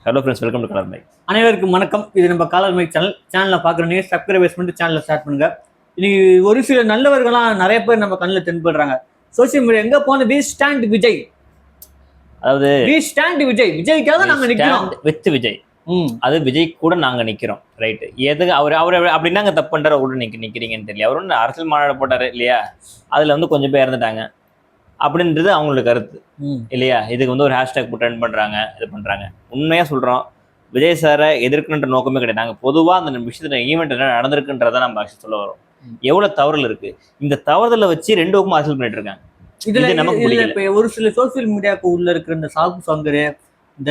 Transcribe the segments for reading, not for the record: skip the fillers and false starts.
Hello friends, welcome to colour mic. அனைவருக்கும் வணக்கம். இது நம்ம கலர் மைக் சேனலில் பார்க்குறீங்க. சப்ஸ்கிரைபர்ஸ் பண்ணிட்டு சேனலில் ஸ்டார்ட் பண்ணுங்க. இன்னைக்கு ஒரு சில நல்லவர்களாம் நிறைய பேர் நம்ம கண்ணில் தென்படுறாங்க. சோசியல் மீடியா எங்கே போன வி ஸ்டாண்ட் விஜய், அதாவது வி ஸ்டாண்ட் விஜய், விஜய்க்காக நாங்கள் நிற்கிறோம் வித் விஜய். அது விஜய் கூட நாங்கள் நிற்கிறோம். ரைட்டு. எதுக்கு அவர் அப்படின்னாங்க தப்பு பண்ணுறாரு கூட நிற்கிறீங்கன்னு தெரியல. அவர் ஒன்று அரசியல் மாநாடு போட்டார் இல்லையா, அதில் வந்து கொஞ்சம் பேர் இறந்துட்டாங்க அப்படின்றது அவங்களோட கருத்து இல்லையா. இதுக்கு வந்து ஒரு ஹேஷ்டேக் போட்டு ரன் பண்ணுறாங்க, இது பண்ணுறாங்க. உண்மையாக சொல்கிறோம், விஜய் சாரை எதிர்க்குன்ற நோக்கமே கிடையாது. நாங்கள் பொதுவாக அந்த விஷயத்தில் ஈவெண்ட் என்ன நடந்திருக்குன்றதை நம்ம ஆக்சுவலி சொல்ல வரோம். எவ்வளோ தவறுகள் இருக்குது, இந்த தவறுதலை வச்சு ரெண்டு பக்கமும் அரசியல் பண்ணிட்டு இருக்காங்க. இதுல இப்ப ஒரு சில சோசியல் மீடியாவுக்கு உள்ள இருக்கிற இந்த சாகு சங்கரு, இந்த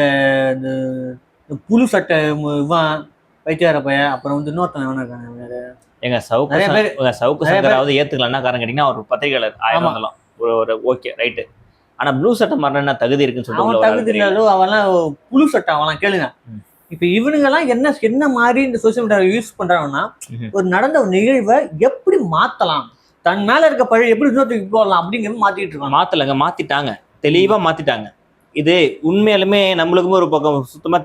புழு சட்டை இவன் வைத்தியார பையன், அப்புறம் வந்து இன்னொருத்தன் எவனா இருக்காங்க எங்க சவுக்கு சங்கராவது ஏத்துக்கலாம்னா காரணம் கேட்டீங்கன்னா ஒரு பத்திரிகையாளர் ஆயிரம் ஒரு ஓகே ரைட்டு. ஆனா ப்ளூ சட்டை மாறின என்ன தகுதி இருக்குன்னு சொல்லிட்டு தகுதி இல்லாதோ அவெல்லாம் புழு சட்டை அவெல்லாம் கேளுங்க. இப்ப இவனுங்கெல்லாம் என்ன மாதிரி இந்த சோசியல் மீடியா யூஸ் பண்றாங்கன்னா, ஒரு நடந்த ஒரு நிகழ்வை எப்படி மாத்தலாம், தன் மேல இருக்க பழி எப்படி இன்னொருத்தருக்கு போடலாம் அப்படிங்கிறது மாத்திட்டு இருக்காங்க. மாத்திட்டாங்க, தெளிவா மாத்திட்டாங்க. இது உண்மையாலுமே நம்மளுக்குமே ஒரு பக்கம் சுத்தமா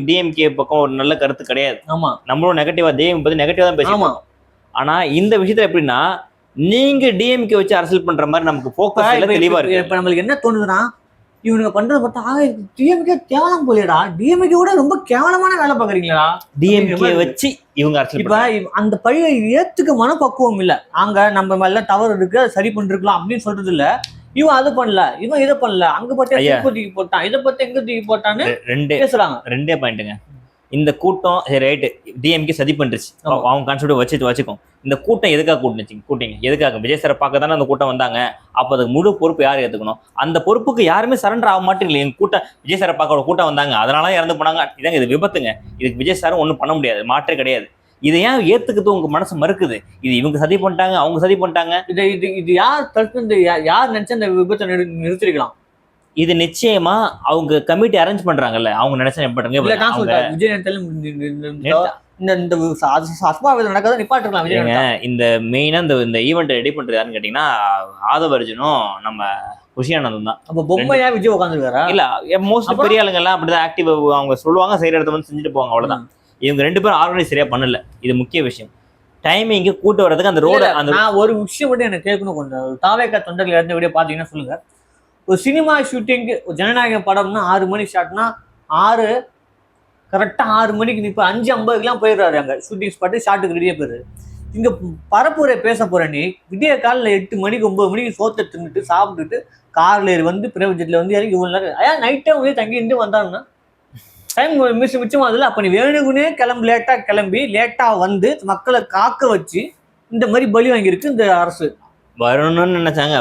டிஎம்கே பக்கம் ஒரு நல்ல கருத்து கிடையாது. ஆமா, நம்மளும் நெகட்டிவா நெகட்டிவா தான் பேசுவோம். ஆனா இந்த விஷயத்துல எப்படின்னா, நீங்க டிஎம்கே வச்சு அரசியல் பண்ற மாதிரி நமக்கு போக்கஸ் இல்ல, தெளிவா இருக்கு. இப்ப நம்மளுக்கு என்ன தோணுதுன்னா, இவனுங்க பண்றத பார்த்தா டிஎம்கே கேவலம் போலியடா, டிஎம்கே கூட ரொம்ப கேவலமான வேலை பாக்குறீங்களா, டிஎம்கே வச்சு இவங்க அரசியல். இப்ப அந்த பழியை ஏத்துக்க மனப்பக்குவம் இல்ல. நாங்க நம்ம மேல தவறு இருக்கு, சரி பண்ணிருக்கலாம் அப்படின்னு சொல்றது இல்ல. இவன் அது பண்ணல, இவன் இதை பண்ணல, அங்க பத்தி தூக்கி போட்டான், இதை பத்தி எங்க தூக்கி போட்டான்னு பேசுறாங்க. ரெண்டே பாயிண்ட்டுங்க. இந்த கூட்டம் ரைட்டு, டிஎம்கே சதி பண்ணிருச்சு, அவங்க கான்செப்ட் வச்சுக்கும். இந்த கூட்டம் எதுக்காக கூட்டிங்க எதுக்காக? விஜய் சாரை பார்க்க தானே அந்த கூட்டம் வந்தாங்க. அப்போ அதுக்கு முழு பொறுப்பு யார் ஏற்றுக்கணும்? அந்த பொறுப்புக்கு யாருமே சரண்டர் ஆக மாட்டேங்குது. எங்கள் கூட்டம் விஜய் சாரை பார்க்க ஒரு கூட்டம் வந்தாங்க, அதனால இறந்து போனாங்க. இதாங்க இது விபத்துங்க. இதுக்கு விஜய் சாரும் ஒன்றும் பண்ண முடியாது, மாற்றே கிடையாது. இதை ஏன் ஏத்துக்கிறது உங்க மனசு மறுக்குது? இது இவங்க சதி பண்ணிட்டாங்க, அவங்க சதி பண்ணிட்டாங்க. இது யார் தடுத்து யார் நினைச்சா இந்த விபத்தை நிறுத்திருக்கலாம்? இது நிச்சயமா அவங்க கமிட்டி அரேஞ்ச் பண்றாங்கல்ல, அவங்க நினைச்சா பண்றாங்க. விஜய் அஸ்மாவேதம் நடக்காத நிப்பாட்டிருக்கலாம் விஜய். இந்த மெயினா இந்த ஈவெண்ட் ரெடி பண்றது யாருன்னு கேட்டீங்கன்னா, ஆதவ அர்ஜுனும் நம்ம குஷியானந்தும் தான். அப்ப பொம்மையா விஜய் உட்காந்துருக்காரா? இல்ல, மோஸ்ட் பெரிய ஆளுங்க எல்லாம் அப்படிதான் ஆக்டிவ். அவங்க சொல்லுவாங்க, செய்யற இடத்த வந்து செஞ்சுட்டு போவாங்க, அவ்வளவுதான். இவங்க ரெண்டு பேரும் ஆர்கனைஸ் சரியா பண்ணல, இது முக்கிய விஷயம். டைமிங் கூட்டு வர்றதுக்கு அந்த ரோடு. நான் ஒரு விஷயம் மட்டும் எனக்கு கேட்கணும், கொஞ்சம் தாவேக்கா தொண்டர்கள் இறந்த வீடியோ பாத்தீங்கன்னா சொல்லுங்க. ஒரு சினிமா ஷூட்டிங்கு, ஜனநாயக படம்னா 6 மணி ஷாட்னா கரெக்டாக 6 மணிக்கு இப்போ 5:50க்குலாம் போயிடுறாரு அங்கே ஷூட்டிங் ஸ்பாட்டு, ஷாட்டுக்கு ரெடியாக போயிடுது. இங்கே பரப்புரை பேச போகிற நீ விடிய காலில் 8 மணிக்கு 9 மணிக்கு சோத்தை தின்னுட்டு சாப்பிட்டுட்டு காரில் வந்து பிரைவேட் வந்து இறங்கி இவ்வளோ நேரம் ஏன் நைட்டே வந்து தங்கி இருந்து வந்தாங்கன்னா டைம் மிச்சமாக அதில். அப்போ நீ வேணுக்குன்னே லேட்டாக கிளம்பி லேட்டாக வந்து மக்களை காக்க வச்சு இந்த மாதிரி பலி வாங்கியிருக்கு இந்த அரசு. வரணும்னு நினைச்சாங்க.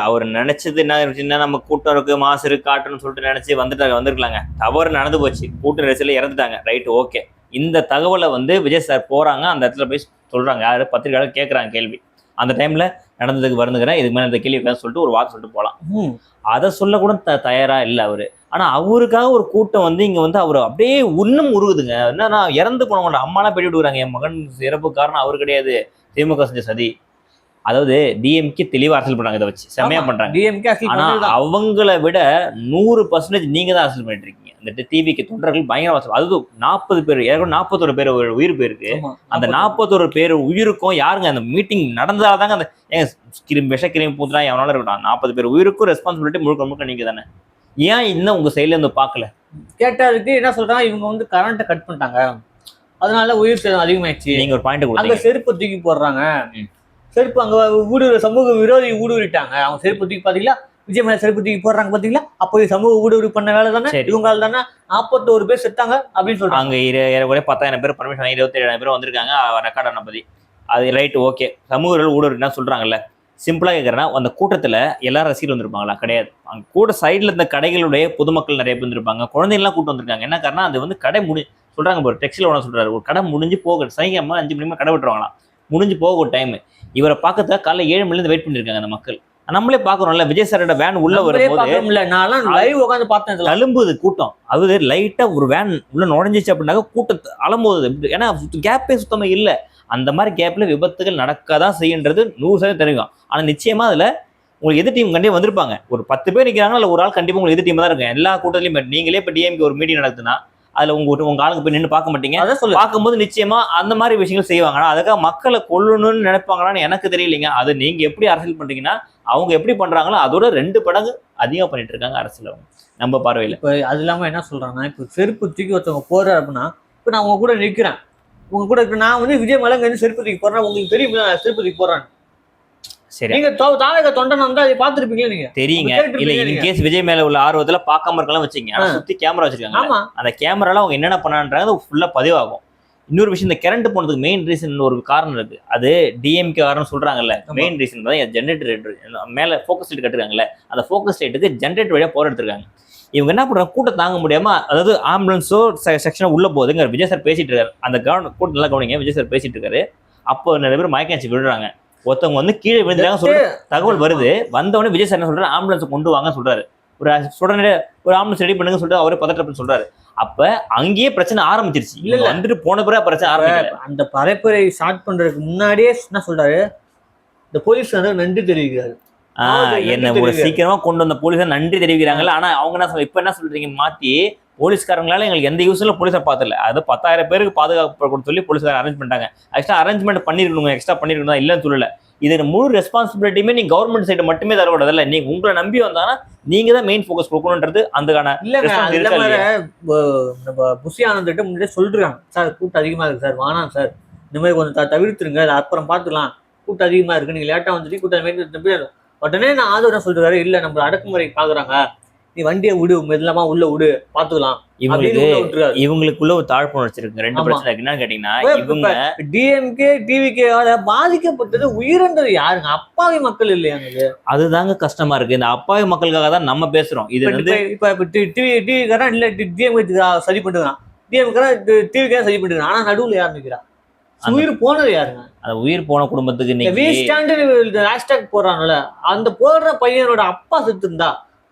அவர் நினைச்சது என்ன இருந்துச்சுன்னா, நம்ம கூட்டம் இருக்கு, மாசு இருக்கு, காட்டணும்னு சொல்லிட்டு நினைச்சு வந்திருக்கலாங்க. தவறு நடந்து போச்சு, கூட்ட நெரிசல இறந்துட்டாங்க. Right, okay. இந்த தகவலை வந்து விஜய் சார் போறாங்க, அந்த இடத்துல போய் சொல்றாங்க. யாரு பத்திரிகையாளர் கேட்கறாங்க கேள்வி. அந்த டைம்ல நடந்ததுக்கு வருந்துக்கிறேன், இதுக்கு மேலே இந்த கேள்வி சொல்லிட்டு ஒரு வார்த்தை சொல்லிட்டு போகலாம். அதை சொல்ல கூட தயாரா இல்லை அவரு. ஆனா அவருக்காக ஒரு கூட்டம் வந்து இங்க வந்து அவர் அப்படியே இன்னும் உருகுதுங்க. என்னன்னா, இறந்து போனவங்க அம்மாலாம் பேட்டி விடுறாங்க, என் மகன் இறப்பு காரணம் அவர் கிடையாது, திமுக செஞ்ச சதி. அதாவது டிஎம்கே தெளிவா அரசியல் பண்றாங்க, இதை வச்சு செம்மையா பண்றாங்க. ஆனா அவங்கள விட 100% நீங்க தான் அரசியல் பண்ணிட்டு இருக்கீங்க. இந்த டிவிக்கு தொண்டர்கள் பயங்கர அரசியல். அது 40 பேர், 41 பேர் உயிர் போயிருக்கு. அந்த 41 பேர் உயிருக்கும் யாருங்க அந்த மீட்டிங் நடந்ததாதாங்க அந்த விஷக்கிரிமி பூத்துனா எவனால இருக்கட்டும், 40 பேர் உயிருக்கும் ரெஸ்பான்சிபிலிட்டி முழுக்க நீங்க தானே. ஏன் இன்னும் உங்க சைட்ல இருந்து பார்க்கல? கேட்டதுக்கு என்ன சொல்றாங்க, இவங்க வந்து கரண்ட்டை கட் பண்ணிட்டாங்க, அதனால உயிர் சேதம் அதிகமாயிடுச்சு. நீங்க ஒரு பாயிண்ட் கொடுத்தீங்க, அங்க செருப்பு தூக்கி போடுறாங்க, செருப்பு அங்க சமூக விரோதி ஊடுருவிட்டாங்க. அவங்க செருப்பு தூக்கி பாத்தீங்களா, விஜய் மேல செருப்பு தூக்கி போடுறாங்க பாத்தீங்களா, அப்போ சமூக ஊடுருவி பண்ண வேலை தானே இவங்க தானே. 41 பேர் செத்தாங்க அப்படின்னு சொல்றாங்க. அங்க 10,000 பேர் பர்மிஷன் 27,000 பேர் வந்திருக்காங்க ரெக்கார்ட் ஆன பத்தி. அது ரைட், ஓகே. சமூக ஊடுருவினா சொல்றாங்கல்ல, சிம்பிளா கேட்கறேன்னா, அந்த கூட்டத்துல எல்லாரும் ரசிகர் வந்திருப்பாங்களா? கிடையாது. அங்க கூட சைட்ல இருந்த கடைகளுடைய பொதுமக்கள் நிறைய பேர் இருந்திருப்பாங்க, குழந்தைகள்லாம் கூட்டம் வந்திருக்காங்க. என்ன காரணம், அது வந்து கடை சொல்றாங்க. ஒரு டெக்ஸ்டைல் ஓனர் சொல்றாரு, ஒரு கடை முடிஞ்சு போக சனிக்கிழமை 5 மணி கடை விட்டுருவாங்களாம், முடிஞ்சு போக ஒரு டைம். இவரை பார்க்கறதுக்காக காலைல 7 மணிலேருந்து வெயிட் பண்ணிருக்காங்க அந்த மக்கள். நம்மளே பாக்குறோம்ல, விஜய் சாரோட வேன் உள்ள வரும்போது அலும்புது கூட்டம். அது லைட்டா ஒரு வேன் உள்ள நுழைஞ்சிச்சு அப்படின்னாக்க கூட்டம் அலம்போது. ஏன்னா கேப்பே சுத்தமா இல்லை. அந்த மாதிரி கேப்ல விபத்துகள் நடக்கதான் செய்யுன்றது 100% தெரியும். ஆனா நிச்சயமா அதுல உங்களுக்கு எதிர் டீம் கண்டிப்பா வந்திருப்பாங்க. ஒரு 10 பேர் நிற்கிறாங்கன்னா, இல்லை ஒரு ஆள் கண்டிப்பா உங்களுக்கு எதிர் டீம் தான் இருக்கும் எல்லா கூட்டத்திலையும். நீங்களே இப்போ டிஎம்கே ஒரு மீட்டிங் நடக்குதுன்னா அதுல உங்க ஆளுங்க போய் நின்று பார்க்க மாட்டீங்க. அதான் சொல்லு. பார்க்கும்போது நிச்சயமா அந்த மாதிரி விஷயங்கள் செய்வாங்க. ஆனா அதுக்காக மக்களை கொல்லணும்னு நினைப்பாங்களான்னு எனக்கு தெரியலைங்க. அது நீங்க எப்படி அரசியல் பண்றீங்கன்னா அவங்க எப்படி பண்றாங்களோ அதோட 2 மடங்கு அதிகமா பண்ணிட்டு இருக்காங்க அரசியல் அவங்க நம்ம பார்வையில. இப்போ அது இல்லாம என்ன சொல்றாங்கன்னா, இப்போ செருப்பு தூக்கி ஒருத்தவங்க போறாரு அப்படின்னா, இப்போ நான் உங்க கூட நிற்கிறேன், உங்க கூட இருக்க நான் வந்து விஜய் மேல இருந்து செருப்பு தூக்கி போடுறேன், உங்களுக்கு தெரியும் நான் செருப்பு தூக்கி போடுறேன். சரி, நீங்க தாவேக தொண்டன் வந்தா அதை பார்த்துருப்பீங்களா நீங்க? தெரியுங்க. இல்ல இன்கேஸ் விஜய் மேல உள்ள ஆர்வத்துல பார்க்காம இருக்கலாம் வச்சுங்க. ஆனா சுத்தி கேமரா வச்சிருக்காங்க. ஆமா. அந்த கேமரால அவங்க என்னென்ன பண்ணான்றாங்க ஃபுல்லா பதிவாகும். இன்னொரு விஷயம், இந்த கரண்ட் போனதுக்கு மெயின் ரீசன் ஒரு காரணம் இருக்கு. அது டிஎம்கே காரணம் சொல்றாங்கல்ல. மெயின் ரீசன் தான் ஜென்ரேட்டர் மேல ஃபோக்கஸ் லைட் கட்டுறாங்கல்ல, அந்த ஃபோக்கஸ் லைட்டுக்கு ஜென்ரேட்டர் வழியா போற எடுத்துருக்காங்க. இவங்க என்ன பண்றாங்க, கூட்டம் தாங்க முடியாம, அதாவது ஆம்புலன்ஸோ செக்ஷனோ உள்ள போகுதுங்க. விஜய் சார் பேசிட்டு இருக்காரு, அந்த கூட்டம் நல்லா கவனிங்க. விஜய் சார் பேசிட்டு இருக்காரு, அப்போ நிறைய பேர் மயக்காச்சு விடுறாங்க. ஒருத்தவங்க வந்து கீழே விழுந்துறாங்க சொல்ற தகவல் வருது. வந்தவொடனே விஜய் சார் என்ன சொல்றாரு, ஆம்புலன்ஸ் கொண்டு வாங்க சொல்றாரு. ஒரு ஆம்புலன்ஸ் ரெடி பண்ணுங்க சொல்லிட்டு அவரே பதட்டப்பட்டு சொல்றாரு. அப்ப அங்கேயே பிரச்சனை ஆரம்பிச்சிருச்சு. இல்ல வந்துட்டு போன பிறகு பிரச்சனை ஆரம்பிக்கல. அந்த பரப்புரை ஸ்டார்ட் பண்றதுக்கு முன்னாடியே என்ன சொல்றாரு, இந்த போலீஸ் வந்து நன்றி தெரிவிக்கிறாரு. என்ன ஒரு சீக்கிரமா கொண்டு வந்த போலீஸார் நன்றி தெரிவிக்கிறாங்கல்ல. ஆனா அவங்க என்ன சொல்ல, இப்ப என்ன சொல்றீங்க மாத்தி, போலீஸ்காரங்களால எங்களுக்கு எந்த யூஸ்ல போலீஸார் பார்த்தல, அது 10,000 பேருக்கு பாதுகாப்பு சொல்லி போலீஸ்கார அரேஞ்ச் பண்ணிட்டாங்க. எக்ஸ்ட்ரா அரேஞ்ச்மெண்ட் பண்ணிருக்கணும், எக்ஸ்ட்ரா பண்ணிருக்கணும் இல்லைன்னு சொல்லல. இது முழு ரெஸ்பான்சிபிலிட்டியுமே நீங்க கவர்மெண்ட் சைடு மட்டுமே தரக்கூடாது. இல்ல நீங்க உங்களை நம்பி வந்தாங்கன்னா நீங்க தான் மெயின் ஃபோக்கஸ் கொடுக்கணும்ன்றது அதுக்கான புஷி ஆனந்திட்ட முன்னாடியே சொல்றாங்க, சார் கூட்டம் அதிகமா இருக்கு சார், வானாம் சார், இந்த மாதிரி கொஞ்சம் தவிர்த்துருங்க, அப்புறம் பார்த்துக்கலாம், கூட்டம் அதிகமா இருக்கு, நீங்க லேட்டா வந்துட்டு கூட்டம். உடனே நான் ஆதரவு சொல்றாரு, இல்ல நம்ம அடக்குமுறை பாக்குறாங்க, நீ வண்டியை விடு, மெல்லமா உள்ள விடு, பாத்துக்கலாம். இவங்களுக்குள்ள ஒரு தாழ்ப்புணர்ச்சி இருக்கு. 2 பிரச்சனை இருக்கு. என்னன்னு கேட்டீங்கன்னா, இவங்க டிஎம்கே டிவிகே பாதிக்கப்பட்டது உயிரிழந்தது யாருங்க? அப்பாவி மக்கள் இல்லையாங்க. அதுதாங்க கஷ்டமா இருக்கு. இந்த அப்பாவி மக்களுக்காக தான் நம்ம பேசுறோம். இது வந்து இப்ப டிவிக்காரன் இல்ல டிஎம்கே சரி பண்ணுறான், டிவிக்கே சரி பண்ணுறான். ஆனா நடுவுல யார் நிக்கிறா? உயிர் போனது யாருங்க? அந்த உயிர் போன குடும்பத்துக்கு ஹேஷ்டேக் போடுறாங்கல்ல, அந்த போடுற பையனோட அப்பா செத்து இருந்தா,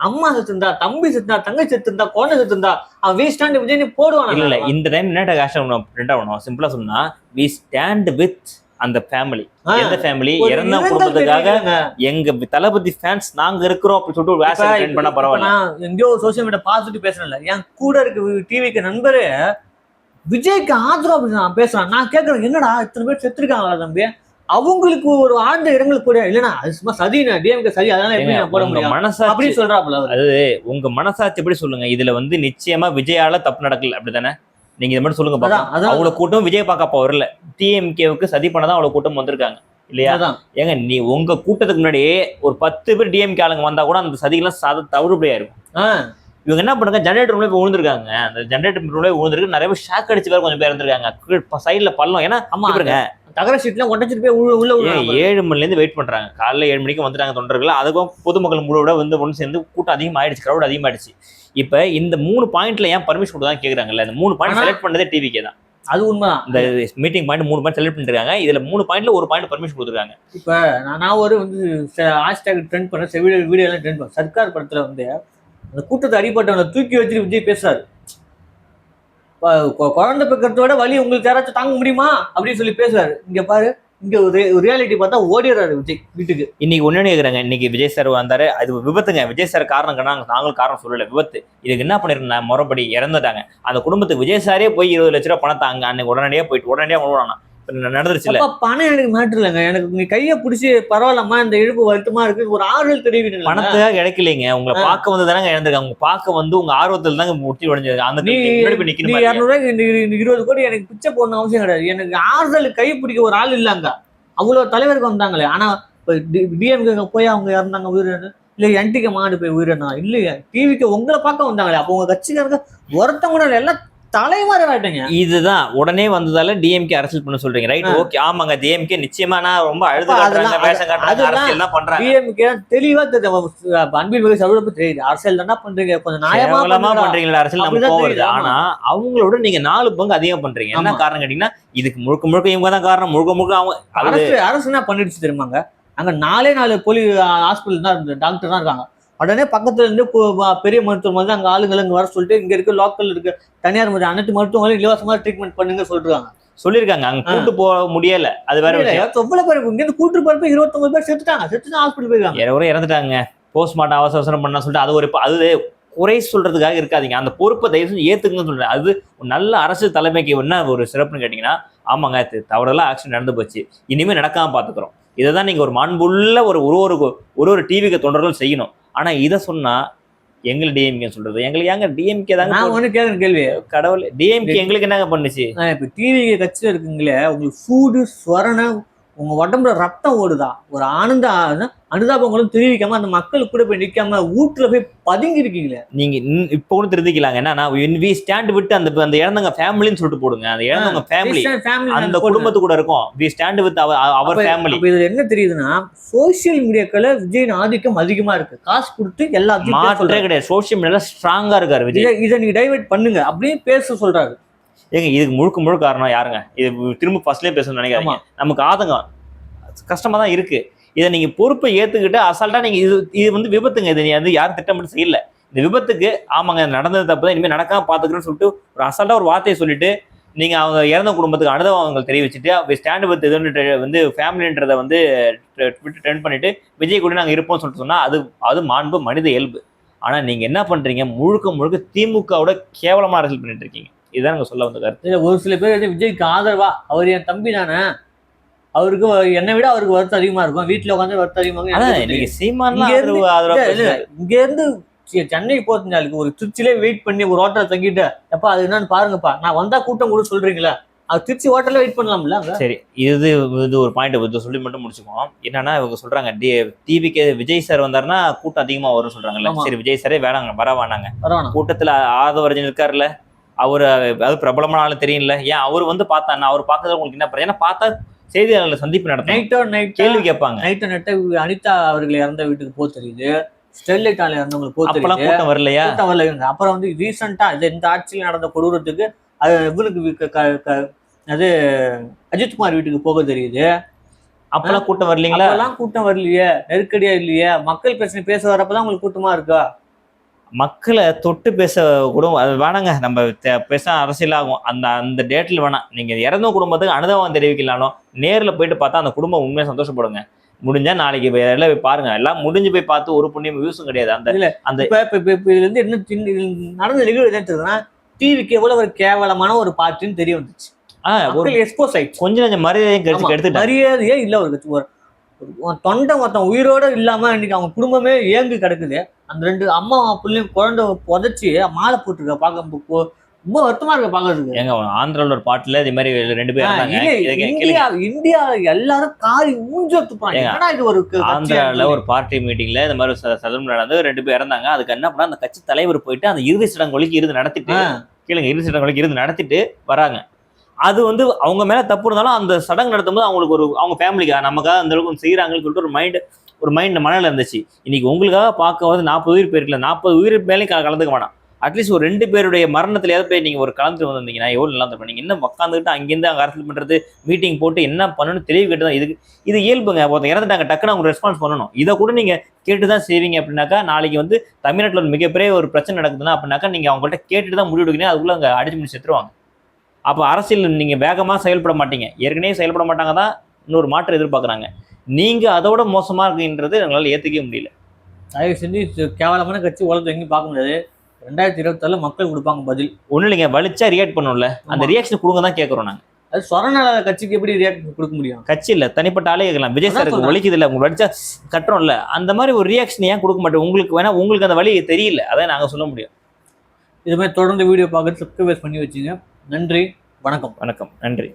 அம்மா செத்து இருந்தா, தம்பி செத்துந்தா, தங்கை செத்து இருந்தா, குழந்தை செத்து இருந்தா, அவன் வி ஸ்டாண்ட் விஜய் போடுவான். இல்ல இந்த டைம் என்ன ஹேஷ்டேக் சிம்பிளா சொன்னா, வி ஸ்டாண்ட் வித் அந்த ஃபேமிலி. எந்த ஃபேமிலி இறந்த குடும்பத்துக்காக எங்க தளபதி ஃபேன்ஸ் நாங்க இருக்கிறோம் அப்படின்னு சொல்லிட்டு ஒரு வேஷம் ட்ரெண்ட் பண்ண பரவாயில்ல. எங்கயோ சோசியல் மீடியா பார்த்துட்டு பேசுறேன்ல, என் கூட இருக்கு டிவிக்கு நண்பரே விஜய்க்கு ஆதரவு நான் பேசுறேன். நான் கேட்கறேன், என்னடா இத்தனை பேர் செத்துருக்காங்களா தம்பி? அவங்களுக்கு ஒரு ஆழ்ந்த இடங்கள் கூட இல்லைன்னா அது சும்மா சதினா டிஎம்கே சதி, அதனால எப்படி நான் போட முடியும் மனசாட்சி அப்படி சொல்றாப்புல. அது உங்க மனசாட்சி எப்படி சொல்லுங்க. இதுல வந்து நிச்சயமா விஜயால தப்பு நடக்கல, அப்படித்தானே? நீங்க இது மட்டும் சொல்லுங்க. அவ்வளவு கூட்டம் விஜய் பார்க்க வரல, டிஎம்கேவுக்கு சதி பண்ணதான் அவ்வளவு கூட்டம் வந்திருக்காங்க இல்லையா? ஏங்க நீ உங்க கூட்டத்துக்கு முன்னாடி ஒரு 10 பேர் டிஎம்கே ஆளுங்க வந்தா கூட அந்த சதிகெல்லாம் தவிடுபடியா இருக்கும். இவங்க என்ன பண்ணுங்க, ஜென்ரேட்டர் ரூம்ல போய் விழுந்திருக்காங்க. அந்த ஜென்ரேட்டர் ரூம்ல விழுந்திருக்கு, நிறைய பேர் ஷாக் அடிச்சு வேற கொஞ்சம் பேர் இருந்திருக்காங்க சைட்ல பள்ளம். ஏன்னா தகர சீட்லாம் உடச்சிட்டு போய் உள்ள 7 மணில இருந்து வெயிட் பண்றாங்க. காலைல 7 மணிக்கு வந்துட்டாங்க தொண்டர்கள். அதுக்கும் பொதுமக்கள் முழுவட வந்து ஒன்று சேர்ந்து கூட்டம் அதிகமாயிடுச்சு, கிரௌட் அதிகமாயிடுச்சு. இப்ப இந்த 3 பாயிண்ட்ல ஏன் பர்மிஷன் கொடுத்தா கேக்குறாங்கல்ல, இந்த 3 பாயிண்ட் செலக்ட் பண்ணதே டிவிக்கே தான். அது உண்மைதான். இந்த மீட்டிங் பாயிண்ட் 3 பாயிண்ட் செலக்ட் பண்ணிருக்காங்க. இதுல 3 பாயிண்ட்ல ஒரு பாயிண்ட் பர்மிஷன் கொடுத்துருக்காங்க. இப்ப நான் ஒரு வந்து ஹேஷ்டேக் ட்ரெண்ட் பண்ண வீடியோ எல்லாம் ட்ரெண்ட் பண்ண சர்க்கார் படத்துல வந்து அந்த கூட்டத்தை அடிப்பட்டவனை தூக்கி வச்சுட்டு விஜய் பேசுறாரு, குழந்தை பெக்கிறதோட வலி உங்களுக்கு யாராச்சும் தாங்க முடியுமா அப்படின்னு சொல்லி பேசுறாரு. இங்க பாரு, இங்க ஒரு ரியாலிட்டி பார்த்தா ஓடிடுறாரு விஜய் வீட்டுக்கு. இன்னைக்கு ஒன்னு கேக்குறாங்க, இன்னைக்கு விஜய் சார் வந்தாரு, அது விபத்துங்க. விஜய் சார் காரணம் நாங்களும் காரணம் சொல்லல, விபத்து. இதுக்கு என்ன பண்ணிருக்கேன், முறைப்படி இறந்துட்டாங்க. அந்த குடும்பத்துக்கு விஜய் சாரே போய் 20 லட்ச ரூபாய் பணத்தை அங்க அன்னைக்கு உடனடியா போயிட்டு உடனடியா உழுவானா நடந்துருச்சு. பணம் எனக்கு மேட்டர் இல்லைங்க, எனக்கு நீ கையை பிடிச்சி பரவாயில்லம்மா, இந்த இழுப்பு வருத்தமா இருக்கு, ஒரு ஆறுதல் தெரிவிக்கணும். பணத்துக்காக கிடைக்கலைங்க, உங்களை பார்க்க வந்து தானே இழந்திருக்காங்க. உங்க பார்க்க வந்து உங்க ஆர்வத்தில் தாங்க முட்டி உடைஞ்சது. அந்த நீ 200 ரூபாய்க்கு 20 கோடி எனக்கு பிச்சை போடணும் அவசியம் கிடையாது. எனக்கு ஆறுதல் கை பிடிக்க ஒரு ஆள் இல்லாங்க, அவ்வளவு தலைவருக்கு வந்தாங்களே. ஆனா டிஎம்கே போய் அவங்க இறந்தாங்க உயிரிழந்து, இல்ல என்டிக்கு மாடு போய் உயிரிழந்தா இல்லையா, டிவிக்கு உங்களை பார்க்க வந்தாங்களே, அப்போ உங்க கட்சிக்காரங்க ஒருத்தவங்க எல்லாம் தலைவர் ஆயிட்டீங்க. இதுதான் உடனே வந்ததால டிஎம்கே அரசியல் பண்ண சொல்றீங்க, ரைட்? ஓகே, ஆமாங்க, டிஎம்கே நிச்சயமா நான் ரொம்ப அழுது டிஎம்கே தெளிவா அன்பில் மிக சவுளப்பு தெரியுது, அரசியல் தானே பண்றீங்க, கொஞ்சம் நியாயமா பண்றீங்களா அரசியல், நமக்கு போகுது. ஆனா அவங்களோட நீங்க 4 பங்கு அதிகம் பண்றீங்க. என்ன காரணம் கேட்டீங்கன்னா, இதுக்கு முழுக்க முழுக்க இவங்க தான் காரணம். முழுக்க முழுக்க அவங்க அரசு என்ன பண்ணிடுச்சு தெரியுமாங்க, அங்க 4 போலி ஹாஸ்பிட்டல் தான் இருந்து டாக்டர் தான் இருக்காங்க. உடனே பக்கத்துல இருந்து பெரிய மருத்துவம் வந்து அங்க ஆளுங்களை இங்க வர சொல்லிட்டு, இங்க இருக்க லோக்கல் இருக்கு தனியார் அனைத்து மருத்துவங்களும் இலவசமா ட்ரீட்மெண்ட் பண்ணுங்க சொல்லிருக்காங்க. அங்க கூட்டு போக முடியல, அது வேற விஷயம். எவ்வளவு பேர் இங்க இருந்து கூட்டு போறப்ப 29 பேர் செத்துட்டாங்க, செத்து ஹாஸ்பிட்டல் போயிருக்காங்க, இறந்துட்டாங்க. போஸ்ட்மார்ட்டம் அவசரம் பண்ண சொல்லிட்டு அது ஒரு அது குறை சொல்றதுக்காக இருக்காதீங்க. அந்த பொறுப்பை தயவு செஞ்சு ஏத்துக்குங்கன்னு சொல்றேன். அது ஒரு நல்ல அரசு தலைமைக்கு என்ன ஒரு சிறப்புன்னு கேட்டீங்கன்னா, ஆமாங்க தவறெல்லாம் ஆக்சிடென்ட் நடந்து போச்சு, இனிமே நடக்காம பாத்துக்கிறோம். இதை தான் நீங்க ஒரு மாண்புள்ள ஒரு டிவிக்கு தொண்டர்கள் செய்யணும். ஆனா இதை சொன்னா எங்களை டிஎம்கே சொல்றது, எங்களுக்கு ஏங்க டிஎம்கே தாங்க நான் ஒண்ணு கேக்குறேன் கேள்வி, கடவுள் டிஎம்கே எங்களுக்கு என்னங்க பண்ணுச்சு? இப்ப டிவி கட்சியில இருக்குங்களே, உங்களுக்கு சூடு சொரண உங்க உடம்புல ரத்தம் ஓடுதா? ஒரு அனுதாபங்களும் தெரிவிக்காம அந்த மக்களுக்கு கூட போய் நிக்காம வீட்டுல போய் பதுங்கி இருக்கீங்களே. நீங்க இப்ப கூட தெரிஞ்சுக்கலாங்க. என்னன்னா வி ஸ்டாண்ட் விட்டு அந்த இழந்தவங்க ஃபேமிலின்னு சொல்லிட்டு போடுங்க. அந்த இழந்தவங்க ஃபேமிலி அந்த குடும்பத்து கூட இருக்கும். We stand with our family. இதுல என்ன தெரியுதுன்னா, சோசியல் மீடியாக்கள விஜயின் ஆதிக்கம் அதிகமா இருக்கு. காசு கொடுத்து எல்லாத்தையும் மாற்றே கிடையாது. சோசியல் மீடியால ஸ்ட்ராங்கா இருக்காரு விஜய். இதை நீங்க டைவர்ட் பண்ணுங்க அப்படியே பேச சொல்றாரு. ஏங்க இதுக்கு முழுக்க காரணம் யாருங்க? இது திரும்ப ஃபர்ஸ்ட்லயே பேசணும்னு நினைக்காதீங்க. நமக்கு ஆதங்கம் கஷ்டமா தான் இருக்கு. இதை நீங்க பொறுப்பை ஏத்துக்கிட்டு அசால்ட்டா நீங்க இது வந்து விபத்துங்க. இது வந்து யாரும் திட்டமிட்டு செய்யல. இந்த விபத்துக்கு ஆமாங்க நடந்தது தப்பு தான், இனிமேல் நடக்காம பாத்துக்கிறேன்னு சொல்லிட்டு ஒரு அசால்ட்டா ஒரு வார்த்தையை சொல்லிட்டு நீங்க அவங்க இறந்த குடும்பத்துக்கு அனுதாபங்கள் தெரிவிச்சுட்டு ஸ்டாண்ட் வித் இது வந்து ஃபேமிலின்றதை வந்து ட்ரெண்ட் பண்ணிட்டு விஜய் கூட நாங்க இருப்போம்னு சொல்லிட்டு சொன்னா அது மாண்பு, மனித இயல்பு. ஆனா நீங்க என்ன பண்றீங்க? முழுக்க திமுகவோட கேவலமா அரசியல் பண்ணிட்டு இருக்கீங்க. இதுதான் நாங்க சொல்ல வந்த கருத்து. ஒரு சில பேர் விஜய்க்கு ஆதரவா, அவர் என் தம்பி தானே, அவருக்கு என்னை விட அவருக்கு வருத்தம் அதிகமா இருக்கும், வீட்டுல உட்காந்து வருத்தம் அதிகமாக. இங்க இருந்து சென்னை போறதுனாலுக்கு ஒரு திருச்சியிலே வெயிட் பண்ணி ஒரு ஹோட்டல் தங்கிட்டு, எப்பா அது என்னன்னு பாருங்கப்பா, நான் வந்தா கூட்டம் கூட சொல்றீங்களா, அது திருச்சி ஹோட்டல்ல வெயிட் பண்ணலாம்ல. சரி, இது ஒரு பாயிண்ட் சொல்லி மட்டும் முடிச்சுக்குவோம். என்னன்னா இவங்க சொல்றாங்க டிவிக்கு விஜய் சார் வந்தாருன்னா கூட்டம் அதிகமா வரும்னு சொல்றாங்கல்ல. சரி, விஜய் சாரே வேணாங்க, வராங்க. கூட்டத்துல ஆதவர்ஜன் இருக்காருல்ல, அவரு அது பிரபலமான ஆளு தெரியும்ல, ஏன் அவரு வந்து பார்த்தான்னா அவர் பார்த்தது உங்களுக்கு என்ன பிரச்சனை? ஏன்னா பார்த்தா செய்தியாளர்களை சந்திப்பு நடத்தும், கேள்வி கேட்பாங்க. நைட்டு அனிதா அவர்கள் இறந்த வீட்டுக்கு போக தெரியுது, ஸ்டெர்லைட் ஆலை இறந்தவங்களுக்கு போக தெரியுது, கூட்டம் வரலையா? கூட்டம் வரல. அப்புறம் வந்து ரீசெண்டா இந்த ஆட்சியில் நடந்த கொடூரத்துக்கு அது இவனுக்கு அது அஜித்குமார் வீட்டுக்கு போக தெரியுது. அப்பெல்லாம் கூட்டம் வரலீங்களா? அப்பெல்லாம் கூட்டம் வரலையே, நெருக்கடியா இல்லையே, மக்கள் பிரச்சனை பேச வரப்பதான் உங்களுக்கு கூட்டமா இருக்கா? மக்களை தொட்டு பேச கூட அது வேணாங்க. நம்ம பேச அரசியலாகும். அந்த டேட்டில் வேணாம். நீங்க இறந்த குடும்பத்துக்கு அனுதாபம் தெரிவிக்கலாலும் நேரில் போயிட்டு பார்த்தா அந்த குடும்பம் உண்மையை சந்தோஷப்படுங்க. முடிஞ்சா நாளைக்கு எல்லாம் போய் பாருங்க. எல்லாம் முடிஞ்சு போய் பார்த்து ஒரு புண்ணியம் வியூஸும் கிடையாது. அந்த இதுல இருந்து என்ன நடந்த நிகழ்வு என்ன டிவிக்கு எவ்வளவு ஒரு கேவலமான ஒரு பார்ட்டின்னு தெரிய வந்துச்சு. எக்ஸ்போஸ் ஆயிடுச்சு. கொஞ்சம் மரியாதையே இல்ல. ஒரு தொண்டை மொத்தம் உயிரோட இல்லாம இன்னைக்கு அவங்க குடும்பமே ஏங்கு கிடக்குது. அந்த 2 அம்மா பிள்ளையும் குழந்தை புதைச்சி மாலை போட்டுருக்க பாக்க ரொம்ப வருத்தமா இருக்க பாக்குறதுக்கு. எங்க ஆந்திராவில் ஒரு பாட்டுல இது மாதிரி 2 பேர் இந்தியா எல்லாரும் காரி மூஞ்சுப்பாங்க. இது ஒரு ஆந்திரால ஒரு பார்ட்டி மீட்டிங்ல இந்த மாதிரி சதம் நடந்து 2 பேர் இறந்தாங்க. அதுக்கு என்ன பண்ணா, அந்த கட்சி தலைவர் போயிட்டு அந்த இறுதி சடங்குகளுக்கு இருந்து நடத்திட்டு இறுதி சடங்குகளுக்கு இருந்து நடத்திட்டு வராங்க. அது வந்து அவங்க மேல தப்பு இருந்தாலும் அந்த சடங்கு நடத்தும் போது அவங்களுக்கு அவங்க ஃபேமிலிக்காக நமக்காக அந்த அளவுக்கு செய்யறாங்கன்னு சொல்லிட்டு ஒரு மைண்ட் மனநிலை இருந்துச்சு. இன்னைக்கு உங்களுக்காக பார்க்க வந்து 40 உயிர் போயிருக்கல, 40 உயிர் மேலேயும் கலந்துக்க வேணாம். அட்லீஸ்ட் ஒரு 2 பேருடைய மரணத்திலேயாவது போய் நீங்க ஒரு கலந்து வந்திருந்தீங்கன்னா எவ்வளவு நல்லா இருந்திருப்பீங்க. நீங்க இன்னும் உட்காந்துக்கிட்டு அங்கேருந்து அங்கே அரசியல் பண்றது, மீட்டிங் போட்டு என்ன பண்ணணும்னு தெளிவு கேட்டுதான். இது இயல்புங்க. ஒருத்தர் இறந்துட்டாங்க, டக்குன்னு அவங்க ரெஸ்பான்ஸ் பண்ணணும். இதை கூட நீங்க கேட்டுதான் செய்வீங்க. அப்படின்னாக்கா நாளைக்கு வந்து தமிழ்நாட்டில் ஒரு மிகப்பெரிய ஒரு பிரச்சனை நடக்குதுன்னா அப்படின்னாக்கா நீங்க அவங்கள்ட்ட கேட்டுட்டு தான் முடிவு எடுக்கணும். அதுக்குள்ள அங்கே அடிச்சு முடிச்சு செத்துருவாங்க. அப்போ அரசியல் நீங்க வேகமா செயல்பட மாட்டீங்க. ஏற்கனவே செயல்பட மாட்டாங்க தான் இன்னொரு மாற்றம் எதிர்பார்க்குறாங்க. நீங்க அதோட மோசமா இருக்குன்றது எங்களால் ஏத்துக்கவே முடியல. தயவு செஞ்சு கேவலமான கட்சி உலகத்தை எங்கேயும் பார்க்க முடியாது. 2026 மக்கள் கொடுப்பாங்க பதில். ஒண்ணு இல்லைங்க, வலிச்சா ரியாக்ட் பண்ணும்ல, அந்த ரியாக்ஷன் கொடுங்க தான் கேட்கறோம் நாங்க. அது சொரண கட்சிக்கு எப்படி ரியாக்ட் கொடுக்க முடியும்? கட்சி இல்ல, தனிப்பட்ட ஆளே கேட்கலாம். விஜய் சாருக்கு வலிக்குது இல்ல, உங்களுக்கு வலிச்சா கட்டுறோம்ல, அந்த மாதிரி ஒரு ரியாக்ஷன் ஏன் கொடுக்க மாட்டோம்? உங்களுக்கு வேணா, உங்களுக்கு அந்த வலி தெரியல, அதான் நாங்க சொல்ல முடியும். இது மாதிரி தொடர்ந்து வீடியோ பார்க்க சப்ஸ்கிரைப் பண்ணி வச்சுங்க. நன்றி, வணக்கம். நன்றி.